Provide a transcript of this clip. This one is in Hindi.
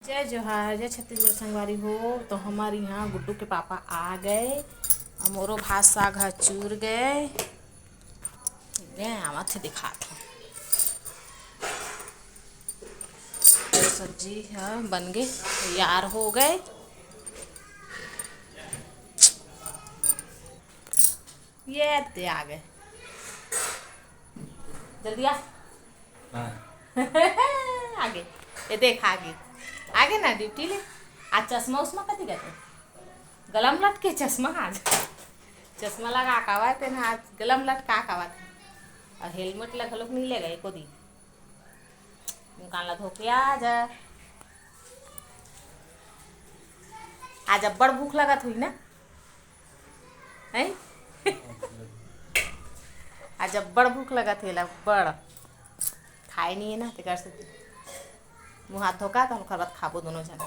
जय जोहार, जय छत्तीसगढ़ संगवारी हो। तो हमारे यहाँ गुड्डू के पापा आ गए और मोरो भात साग ह चूर गए। आवा थे दिखा था सब्जी है बन गए तैयार हो गए। ये ते आ गए जल्दी आ। आगे ये देख आगे आगे ना ड्यूटी ले। आज चश्मा उस्मा कथी कहते गलम लटके चश्मा आज चश्मा लगा कावा पे ना आज गलम लटका कावा था और हेलमेट लगा लोग नहीं लेगा एको दी दुकान ला धोके आज अब्बड़ भूख लगत हुई ना है। आज अब्बड़ भूख लगत है अब्बड़ खाए नहीं है ना तेकर से मुँह हाथ धोका तो हम खरबत खाबो दोनों जन।